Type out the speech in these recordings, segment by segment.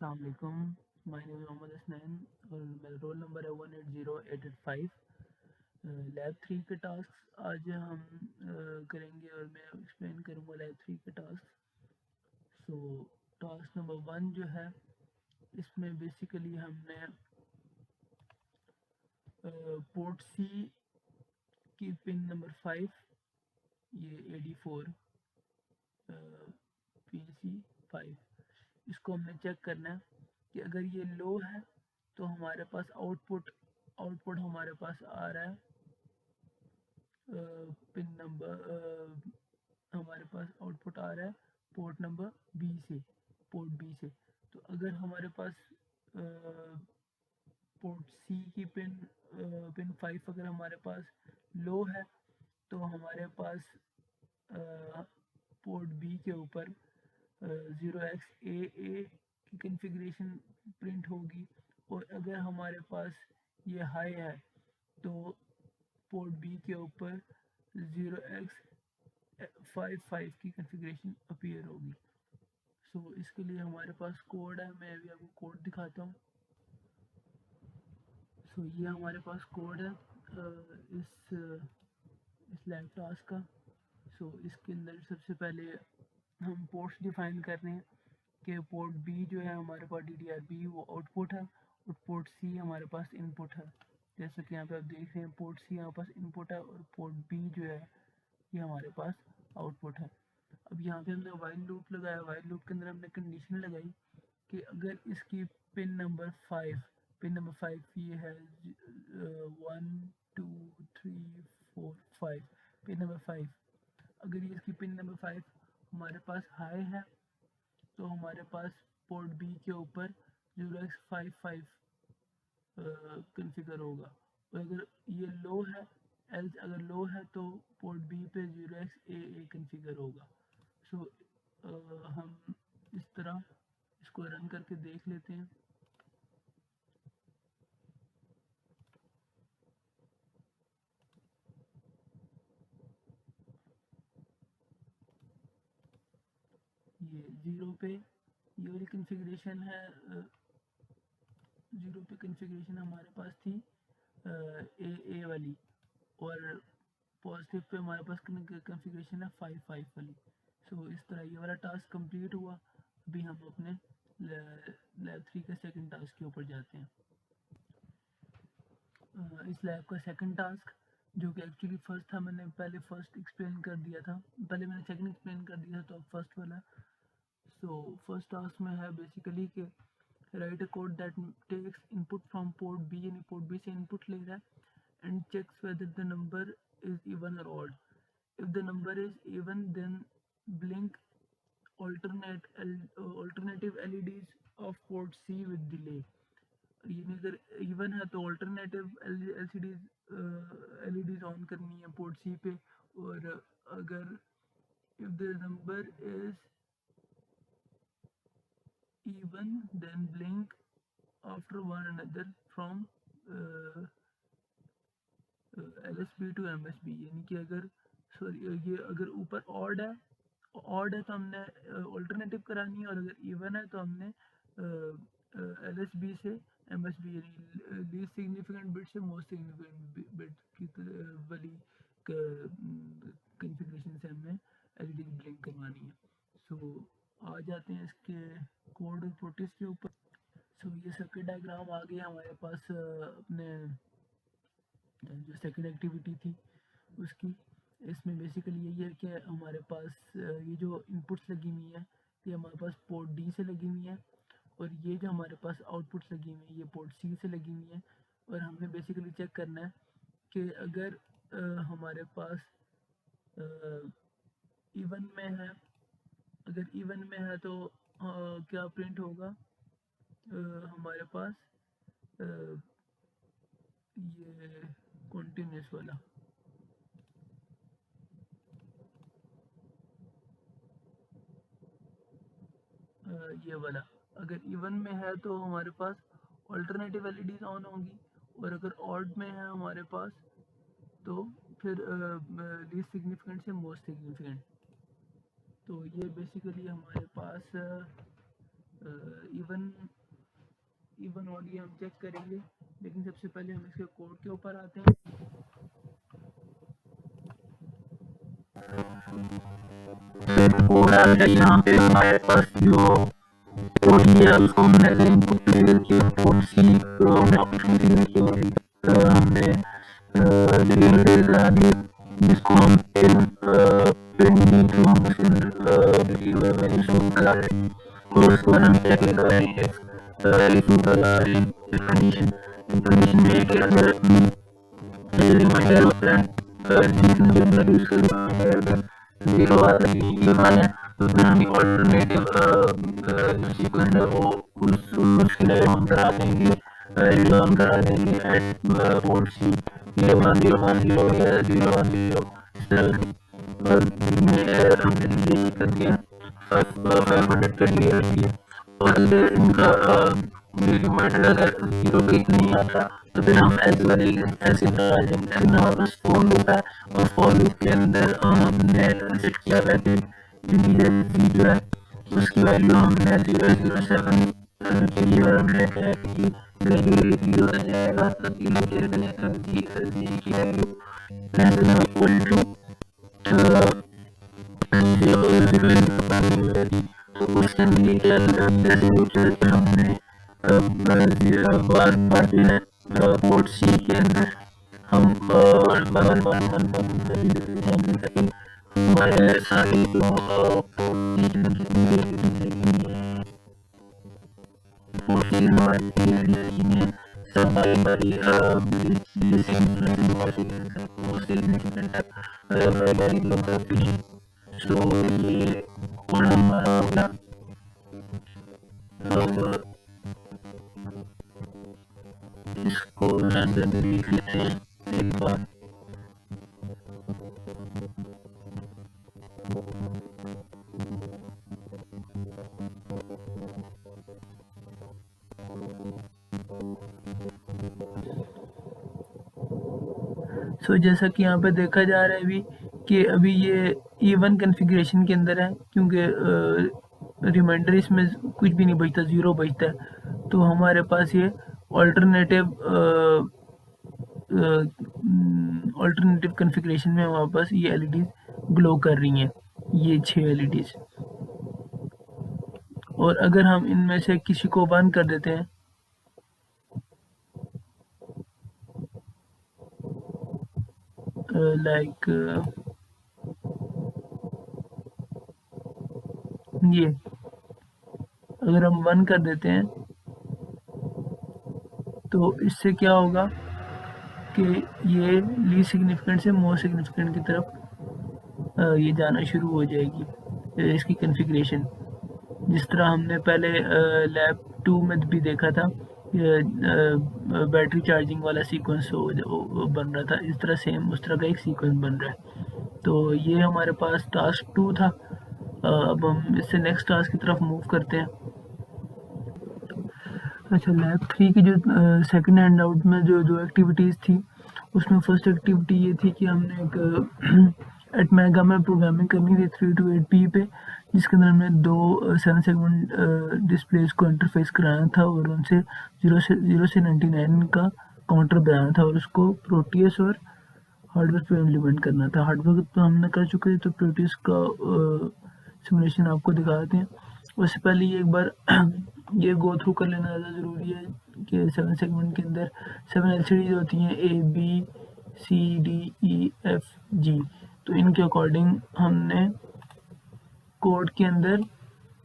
अस्सलाम वालेकुम। My name is Mohammad Hasnain और मेरा रोल नंबर है 180885। लैब 3 के टास्क आज हम करेंगे और मैं एक्सप्लेन करूँगा लैब 3 के टास्क। सो टास्क नंबर 1 जो है इसमें बेसिकली हमने पोर्ट सी की पिन नंबर 5, ये AD4 PC5, इसको हमने चेक करना है कि अगर ये लो है तो हमारे पास आउटपुट हमारे पास आ रहा है पिन नंबर हमारे पास आउटपुट आ रहा है पोर्ट नंबर पोर्ट बी से। तो अगर हमारे पास पोर्ट सी की पिन 5 अगर हमारे पास लो है तो हमारे पास पोर्ट बी के ऊपर 0xAA की कन्फिग्रेशन प्रिंट होगी, और अगर हमारे पास ये हाई है तो पोर्ट बी के ऊपर 0x55 की कन्फिग्रेशन अपीयर होगी। सो इसके लिए हमारे पास कोड है, मैं अभी आपको कोड दिखाता हूँ। सो ये हमारे पास कोड है इस लैब टास्क का। सो इसके अंदर सबसे पहले हम पोर्ट्स डिफाइन कर रहे हैं कि पोर्ट बी जो है हमारे पास DDR-B वो आउटपुट है और पोर्ट सी हमारे पास इनपुट है। जैसे कि यहाँ पे आप देख रहे हैं पोर्ट सी हमारे पास इनपुट है और पोर्ट बी जो है ये हमारे पास आउटपुट है। अब यहाँ पे हमने वाइल लूप लगाया, वाइल लूप के अंदर हमने कंडीशन लगाई कि अगर इसकी पिन नंबर 5 ये है 1 2 3 4 5, पिन नंबर 5, अगर ये इसकी पिन नंबर 5 हमारे पास हाई है तो हमारे पास पोर्ट बी के ऊपर 0x55 कन्फिगर होगा, और अगर ये लो है एल्स अगर लो है तो पोर्ट बी पे 0xAA कन्फिगर होगा। सो हम इस तरह इसको रन करके देख लेते हैं। ये ज़ीरो पे ये वाली कन्फिग्रेशन है, ज़ीरो पे कन्फिग्रेशन हमारे पास थी ए वाली, और पॉजिटिव पे हमारे पास कन्फिग्रेशन है 5 वाली। सो इस तरह ये वाला टास्क कंप्लीट हुआ। अभी हम अपने लैब 3 के सेकंड टास्क के ऊपर जाते हैं। इस लैब का सेकंड टास्क जो कि एक्चुअली फर्स्ट था, मैंने पहले फर्स्ट एक्सप्लेन कर दिया था, पहले मैंने सेकंड एक्सप्लेन कर दिया था, तो अब फर्स्ट वाला। सो फर्स्ट टास्क में है बेसिकली कि write a code that takes input from port B, यानी पोर्ट बी से इनपुट ले रहा है, and checks whether the number is even or odd. If the number is even then blink alternative LEDs of port C with delay। यानी अगर even है तो alternative LEDs on करनी है पोर्ट सी पे, और अगर if the number is even then blink after one another from LSB to MSB। यानी कि अगर सॉरी ये अगर ऊपर ऑड है तो हमने ऑल्टरनेटिव करानी है, और अगर इवन है तो हमने LSB से MSB यानी लीस्ट सिग्निफिकेंट बिट से मोस्ट सिग्निफिकेंट बिट की वाली कन्फिग्रेशन से हमने LED ब्लिंक करवानी है। सो आ जाते हैं इसके कोड प्रोटिस के ऊपर। सो ये सर्किट डायग्राम आ गया हमारे पास अपने जो सेकंड एक्टिविटी थी उसकी। इसमें बेसिकली यही है कि हमारे पास ये जो इनपुट्स लगी हुई हैं ये हमारे पास पोर्ट डी से लगी हुई हैं, और ये जो हमारे पास आउटपुट्स लगी हुई हैं ये पोर्ट सी से लगी हुई हैं। और हमने बेसिकली चेक करना है कि अगर हमारे पास इवन में है, अगर इवन में है तो क्या प्रिंट होगा हमारे पास ये कॉन्टिन्यूस वाला, ये वाला। अगर इवन में है तो हमारे पास ऑल्टरनेटिव LEDs ऑन होंगी, और अगर ऑड में है हमारे पास तो फिर लीस्ट सिग्निफिकेंट से मोस्ट सिग्निफिकेंट। तो ये बेसिकली हमारे पास इवन ऑड ये हम चेक करेंगे, लेकिन सबसे पहले हम इसके कोड के ऊपर आते हैं। कोड आ गया, यहाँ पे हमारे पास जो कोड है उसको हमने इनपुट कॉन्फ़िगर किया, पोर्ट सी हमने आउटपुट कॉन्फ़िगर किया, हमने जिसको हम पिन दी तो हम उसके अंदर वैल्यू शो करा रहे हैं और उसको हम चेक कर रहे हैं कंडीशन में एक रिमाइंडर होता है जीरो है तो फिर हम ऑल्टरनेटिव सीक्वेंस है वो उसके लिए हम करा देंगे रिटर्न करा देंगे एट पोर्ट सी 0110 या 010 इस तरह से हमने कर दिया 500 कर लिया और इनका रिमाइंडर अगर जीरो पे नहीं आता तो फिर हम ऐसे करेंगे, ऐसे करा देंगे। हमारे पास फोन लूप है और फोन लूप के अंदर हमने सेट किया है कि इंटीजर जो है उसकी वैल्यू हमने 007 के लिए हमने क्या की वैल्यू 0 आ जाएगा तो 0 की वैल्यू इक्वल टू उसके लिए क्या जैसे हमने पोर्ट सी के अंदर हम हमारे सारे so ये कोड हमारा होगा इसको रन करके देख लेते हैं एक बार। सो जैसा कि यहाँ पे देखा जा रहा है अभी कि अभी ये E1 कॉन्फ़िगरेशन के अंदर है, क्योंकि रिमाइंडर इसमें कुछ भी नहीं बचता, ज़ीरो बचता है। तो हमारे पास ये ऑल्टरनेटिव कॉन्फ़िगरेशन में हमारे पास ये एलईडीज ग्लो कर रही हैं, ये 6 एलईडीज। और अगर हम इनमें से किसी को बंद कर देते हैं लाइक ये अगर हम 1 कर देते हैं तो इससे क्या होगा कि ये लीस्ट सिग्निफिकेंट से मोस्ट सिग्निफिकेंट की तरफ ये जाना शुरू हो जाएगी इसकी कॉन्फ़िगरेशन। जिस तरह हमने पहले लैब 2 में भी देखा था बैटरी चार्जिंग वाला सीक्वेंस बन रहा था, इस तरह सेम उस तरह का एक सीक्वेंस बन रहा है। तो ये हमारे पास टास्क 2 था। अब हम इससे नेक्स्ट टास्क की तरफ मूव करते हैं। अच्छा, लैब 3 की जो सेकंड हैंड आउट में जो एक्टिविटीज़ थी उसमें फर्स्ट एक्टिविटी ये थी कि हमने एक एटमेगा में प्रोग्रामिंग करनी थी 328p पे, जिसके अंदर हमने 2 7 सेगमेंट डिस्प्लेस को इंटरफेस कराना था और उनसे 0 से 99 का काउंटर बनाना था और उसको प्रोटियस और हार्डवेयर पे इम्प्लीमेंट करना था। हार्डवेयर तो हमने कर चुके थे, तो प्रोटियस का सिमुलेशन आपको दिखाते हैं। उससे पहले ये एक बार ये गो थ्रू कर लेना ज़्यादा ज़रूरी है कि 7 सेगमेंट के अंदर 7 LCDs होती हैं, ABCDEFG। तो इनके अकॉर्डिंग हमने कोड के अंदर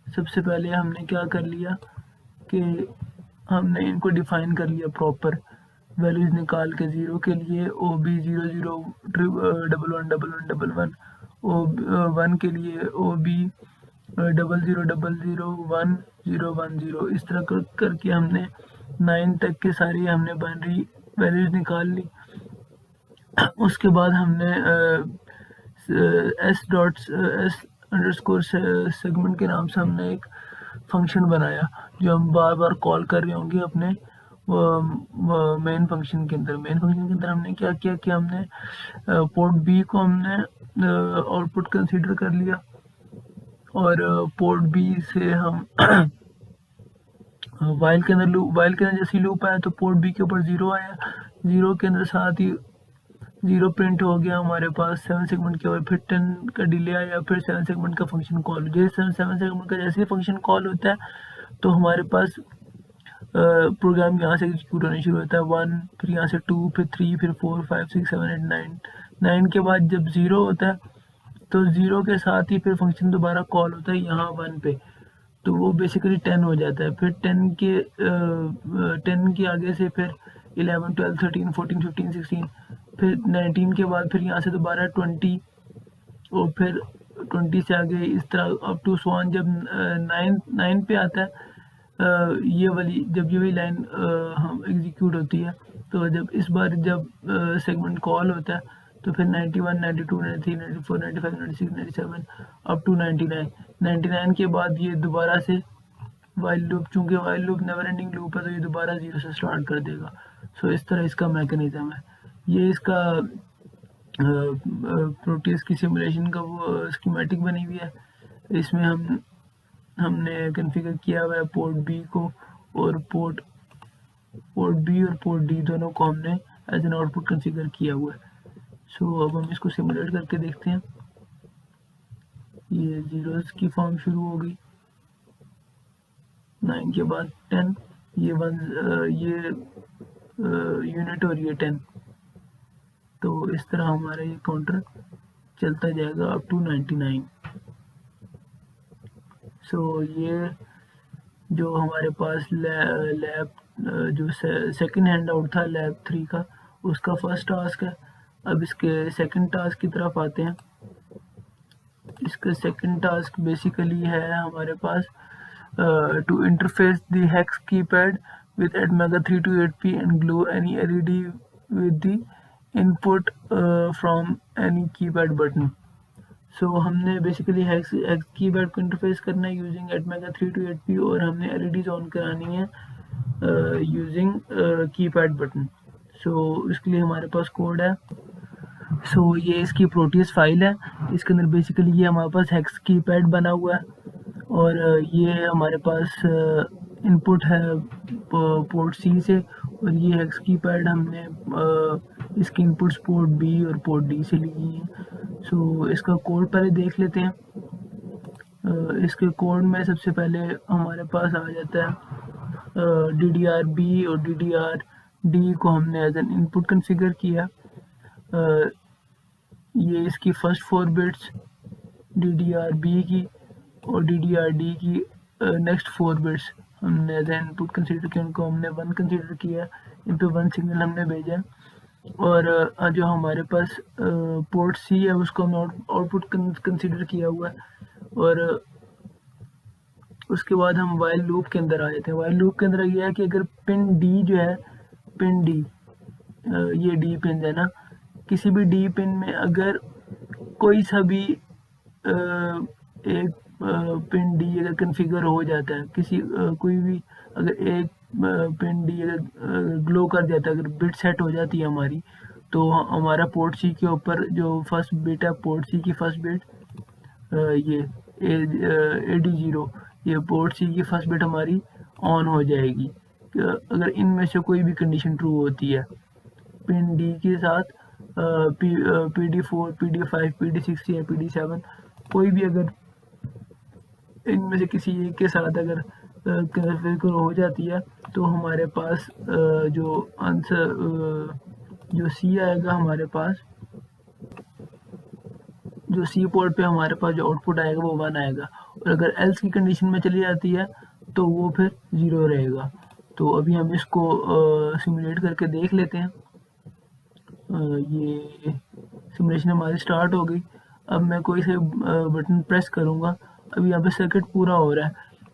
सबसे पहले हमने क्या कर लिया कि हमने इनको डिफाइन कर लिया प्रॉपर वैल्यूज़ निकाल के। 0 के लिए OB00111111, O1 के लिए OB00001010, इस तरह करके हमने 9 तक के सारी हमने बाइनरी वैल्यूज़ निकाल ली। उसके बाद हमने s_s_सेगमेंट के नाम से हमने एक फंक्शन बनाया जो हम बार बार कॉल कर रहे होंगे अपने मेन फंक्शन के अंदर। मेन फंक्शन के अंदर हमने क्या किया कि हमने पोर्ट बी को हमने आउटपुट कंसीडर कर लिया और पोर्ट बी से हम वाइल के अंदर जैसी लूप आया तो पोर्ट बी के ऊपर 0 आया, 0 के अंदर साथ ही 0 प्रिंट हो गया हमारे पास 7 सेगमेंट के, और फिर 10 का डिले आया, फिर 7 सेगमेंट का फंक्शन कॉल। जैसे 7 सेगमेंट का जैसे ही फंक्शन कॉल होता है तो हमारे पास प्रोग्राम यहाँ से एग्जीक्यूट होने शुरू होता है। 1, फिर यहाँ से 2, फिर 3, फिर 4, 5, 6, 7, 8, 9। 9 के बाद जब 0 होता है तो 0 के साथ ही फिर फंक्शन दोबारा कॉल होता है यहाँ 1 पे, तो वो बेसिकली 10 हो जाता है। फिर 10 के आगे से फिर 11, 12, 13, 14, 15, 16, फिर 19 के बाद फिर यहाँ से दोबारा 20, और फिर 20 से आगे इस तरह अप टू स्वान। जब 9 पे आता है ये वाली लाइन हम एग्जीक्यूट होती है, तो जब इस बार जब सेगमेंट कॉल होता है तो फिर 91, 92, 93, 94, 95, 96, 97 अप टू 99। 99 के बाद ये दोबारा से वाइल लूप, चूंकि while loop never ending loop है तो ये दोबारा 0 से स्टार्ट कर देगा। सो इस तरह इसका मैकेनिज्म है। ये इसका प्रोटीज की सिमुलेशन का वो स्कीमेटिक बनी हुई है। इसमें हमने कॉन्फ़िगर किया हुआ है पोर्ट बी को, और पोर्ट बी और पोर्ट डी दोनों को हमने एज एन आउटपुट कॉन्फ़िगर किया हुआ है। सो अब हम इसको सिमुलेट करके देखते हैं। ये जीरोस की फॉर्म शुरू हो गई, 9 के बाद 10, ये 1, ये यूनिट और ये 10। तो इस तरह हमारा ये काउंटर चलता जाएगा अप टू 99। सो ये जो हमारे पास लैब जो सेकंड हैंड आउट था लैब 3 का, उसका फर्स्ट टास्क है। अब इसके सेकंड टास्क की तरफ आते हैं। इसका सेकंड टास्क बेसिकली है हमारे पास to interface the hex keypad with Atmega 3208P and glue any LED with the input from any keypad button. So हमने बेसिकली हेक्स कीपैड को इंटरफेस करना है यूजिंग Atmega 3208P, और हमने LEDs ऑन करानी है यूजिंग कीपैड बटन। सो इसके लिए हमारे पास कोड है। सो ये इसकी प्रोटीज फाइल है। इसके अंदर बेसिकली ये हमारे पास हेक्स कीपैड बना हुआ है, और ये हमारे पास इनपुट है पोर्ट सी से, और ये हेक्स कीपैड हमने इसके इनपुट्स पोर्ट बी और पोर्ट डी से ली हैं। सो इसका कोड पहले देख लेते हैं। इसके कोड में सबसे पहले हमारे पास आ जाता है DDR-B और DDR-D को हमने एज एन इनपुट कॉन्फ़िगर किया। ये इसकी फर्स्ट 4 बिट्स DDR-B की और DDR-D की नेक्स्ट 4 बिट्स हमने एज एन इनपुट कंसीडर किया, उनको हमने 1 कंसीडर किया, इन पे 1 सिग्नल हमने भेजा। और जो हमारे पास पोर्ट सी है उसको हमने आउटपुट कंसीडर किया हुआ है। और उसके बाद हम वाइल लूप के अंदर आ जाते हैं। वाइल लूप के अंदर ये है कि अगर पिन डी जो है, पिन डी, ये डी पिन है ना, किसी भी डी पिन में अगर कोई सा भी एक पिन डी अगर कन्फिगर हो जाता है, किसी कोई भी अगर एक पिन डी अगर ग्लो कर जाता है, अगर बिट सेट हो जाती है हमारी, तो हमारा पोर्ट सी के ऊपर जो फर्स्ट बिट है, पोर्ट सी की फर्स्ट बिट ये AD0, ये पोर्ट सी की फर्स्ट बिट हमारी ऑन हो जाएगी अगर इनमें से कोई भी कंडीशन ट्रू होती है। पिन डी के साथ PD4, PD5, PD6 या PD7 कोई भी अगर इनमें से किसी एक के साथ अगर कन्फिगर हो जाती है, तो हमारे पास जो आंसर जो सी आएगा हमारे पास, जो सी पोर्ट पे हमारे पास जो आउटपुट आएगा वो 1 आएगा, और अगर एल्स की कंडीशन में चली जाती है तो वो फिर 0 रहेगा। तो अभी हम इसको सिमुलेट करके देख लेते हैं। ये सिमुलेशन हमारी स्टार्ट हो गई। अब मैं कोई से बटन प्रेस करूँगा, अभी यहाँ पे सर्किट पूरा हो रहा है।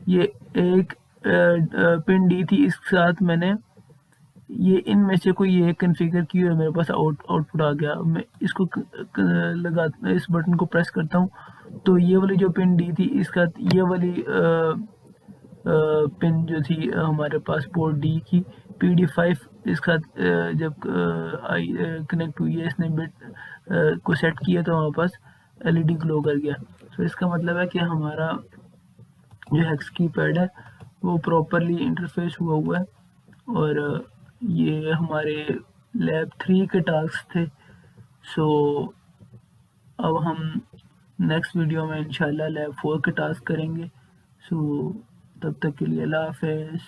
ये एक पिन डी थी, इसके साथ मैंने ये इनमें से कोई एक कन्फिगर की और मेरे पास आउटपुट आ गया। मैं इसको लगा इस बटन को प्रेस करता हूँ, तो ये वाली जो पिन डी थी इसका ये वाली पिन जो थी हमारे पास पोर्ट डी की PD5 इसका जब कनेक्ट हुई है, इसने बिट को सेट किया तो हमारे पास LED ग्लो कर गया। तो इसका मतलब है कि हमारा जो हेक्स कीपैड है वो प्रॉपरली इंटरफेस हुआ है। और ये हमारे लैब 3 के टास्क थे। सो अब हम नेक्स्ट वीडियो में इंशाल्लाह लैब 4 के टास्क करेंगे। सो तब तक के लिए अल्लाह हाफ़िज़।